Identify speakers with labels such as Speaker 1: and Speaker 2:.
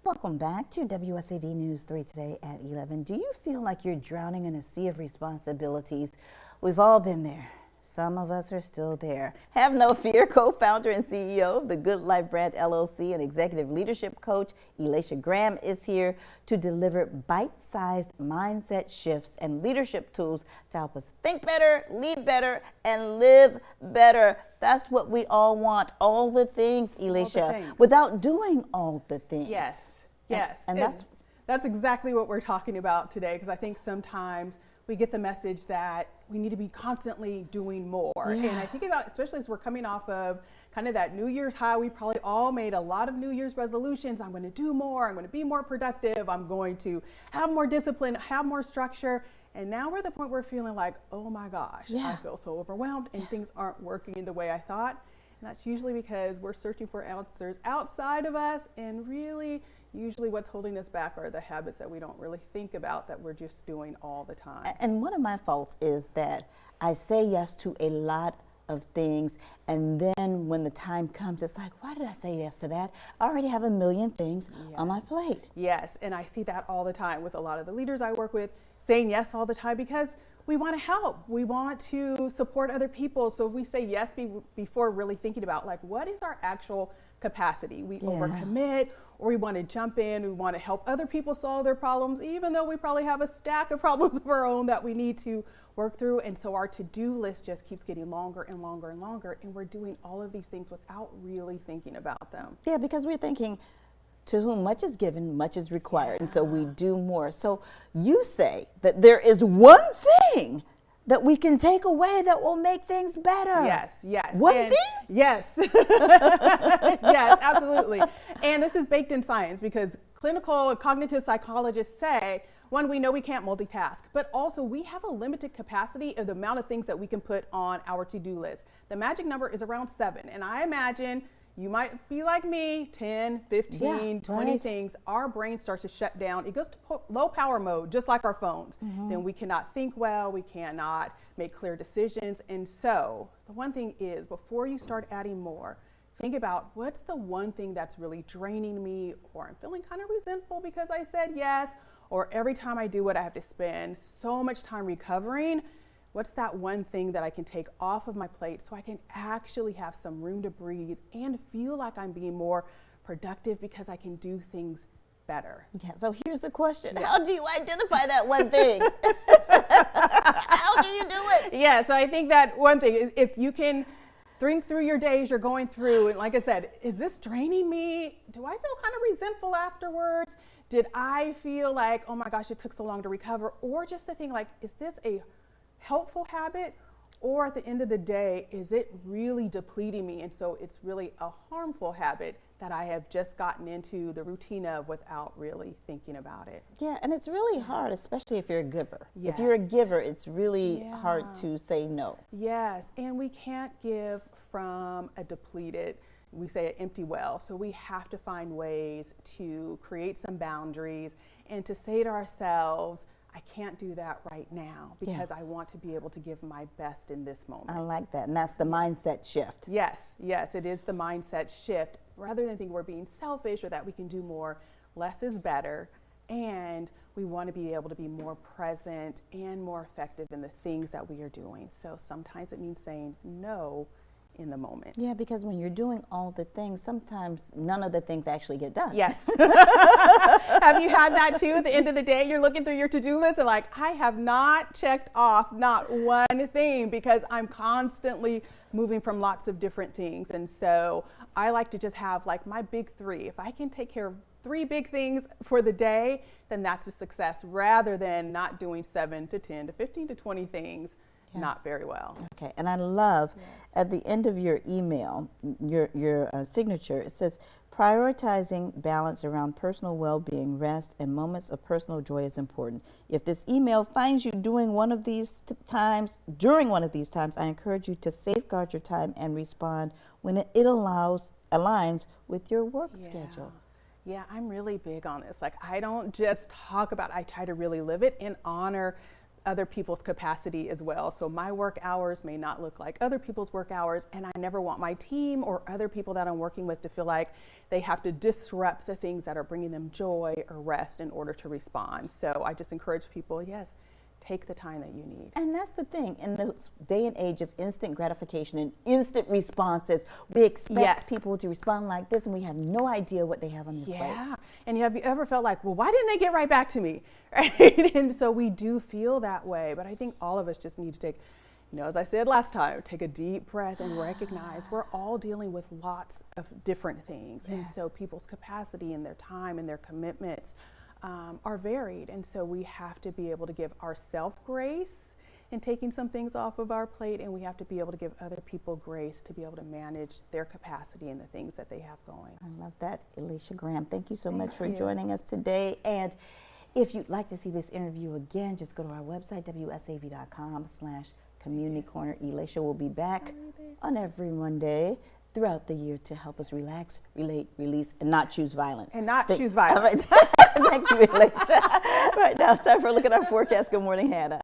Speaker 1: Welcome back to WSAV News 3 today at 11. Do you feel like you're drowning in a sea of responsibilities? We've all been there. Some of us are still there. Have no fear. Co-founder and CEO of the Good Life Brand LLC and executive leadership coach Ilesha Graham is here to deliver bite-sized mindset shifts and leadership tools to help us think better, lead better, and live better. That's what we all want. All the things, Ilesha, without doing all the things.
Speaker 2: Yes, yes.
Speaker 1: And
Speaker 2: that's exactly what we're talking about today, because I think sometimes we get the message that we need to be constantly doing more.
Speaker 1: Yeah.
Speaker 2: And I think about, especially as we're coming off of kind of that New Year's high, we probably all made a lot of New Year's resolutions. I'm going to do more. I'm going to be more productive. I'm going to have more discipline, have more structure. And now we're at the point where we're feeling like, oh my gosh, I feel so overwhelmed and things aren't working the way I thought. And that's usually because we're searching for answers outside of us, and really usually what's holding us back are the habits that we don't really think about, that we're just doing all the time.
Speaker 1: And one of my faults is that I say yes to a lot of things, and then when the time comes, it's like, why did I say yes to that? I already have a million things on my plate.
Speaker 2: Yes, and I see that all the time with a lot of the leaders I work with, saying yes all the time because we want to help. We want to support other people. So we say yes before really thinking about, like, what is our actual capacity? We overcommit, or we want to jump in. We want to help other people solve their problems, even though we probably have a stack of problems of our own that we need to work through. And so our to-do list just keeps getting longer and longer and longer. And we're doing all of these things without really thinking about them.
Speaker 1: Yeah, because we're thinking, to whom much is given, much is required. And so we do more. So you say that there is one thing that we can take away that will make things better.
Speaker 2: Yes, yes.
Speaker 1: One thing?
Speaker 2: Yes. Yes, absolutely. And this is baked in science, because clinical and cognitive psychologists say, one, we know we can't multitask, but also we have a limited capacity of the amount of things that we can put on our to-do list. The magic number is around 7. And I imagine you might be like me, 10, 15, 20 things. Our brain starts to shut down. It goes to low power mode, just like our phones. Then we cannot think well. We cannot make clear decisions. And so the one thing is, before you start adding more, think about, what's the one thing that's really draining me, or I'm feeling kind of resentful because I said yes, or every time I do it, I have to spend so much time recovering. What's that one thing that I can take off of my plate so I can actually have some room to breathe and feel like I'm being more productive because I can do things better?
Speaker 1: Yeah, so here's the question. How do you identify that one thing? How do you do it?
Speaker 2: Yeah, so I think that one thing is, if you can think through your days you're going through, and like I said, is this draining me? Do I feel kind of resentful afterwards? Did I feel like, oh my gosh, it took so long to recover? Or just the thing like, is this a helpful habit, or at the end of the day, is it really depleting me? And so it's really a harmful habit that I have just gotten into the routine of without really thinking about it.
Speaker 1: Yeah, and it's really hard, especially if you're a giver.
Speaker 2: Yes.
Speaker 1: If you're a giver, it's really hard to say no.
Speaker 2: Yes, and we can't give from a depleted, we say an empty well. So we have to find ways to create some boundaries and to say to ourselves, I can't do that right now because I want to be able to give my best in this moment.
Speaker 1: I like that, and that's the mindset shift.
Speaker 2: Yes, yes, it is the mindset shift. Rather than think we're being selfish or that we can do more, less is better. And we want to be able to be more present and more effective in the things that we are doing. So sometimes it means saying no in the moment.
Speaker 1: Yeah, because when you're doing all the things, sometimes none of the things actually get done.
Speaker 2: Yes. Have you had that too? At the end of the day, you're looking through your to-do list and like, I have not checked off not one thing because I'm constantly moving from lots of different things. And so I like to just have like my big 3. If I can take care of 3 big things for the day, then that's a success, rather than not doing 7 to 10 to 15 to 20 things. Not very well.
Speaker 1: Okay, and I love at the end of your email, your signature, it says, prioritizing balance around personal well-being, rest, and moments of personal joy is important. If this email finds you during one of these times, I encourage you to safeguard your time and respond when it aligns with your work schedule.
Speaker 2: Yeah, I'm really big on this. Like, I don't just talk about it, I try to really live it and honor other people's capacity as well. So my work hours may not look like other people's work hours, and I never want my team or other people that I'm working with to feel like they have to disrupt the things that are bringing them joy or rest in order to respond. So I just encourage people, yes, take the time that you need.
Speaker 1: And that's the thing. In this day and age of instant gratification and instant responses, we expect people to respond like this, and we have no idea what they have on their plate.
Speaker 2: Yeah. And have you ever felt like, well, why didn't they get right back to me? Right? And so we do feel that way. But I think all of us just need to take, as I said last time, take a deep breath and recognize we're all dealing with lots of different things. Yes. And so people's capacity and their time and their commitments are varied, and so we have to be able to give ourselves grace in taking some things off of our plate, and we have to be able to give other people grace to be able to manage their capacity and the things that they have going.
Speaker 1: I love that. Ilesha Graham, thank you so much for joining us today. And if you'd like to see this interview again, just go to our website, wsav.com/community corner. Ilesha will be back on every Monday throughout the year to help us relax, relate, release, and not choose violence.
Speaker 2: And not choose violence.
Speaker 1: Thank you, Ilesha. Right now, it's time for a look at our forecast. Good morning, Hannah.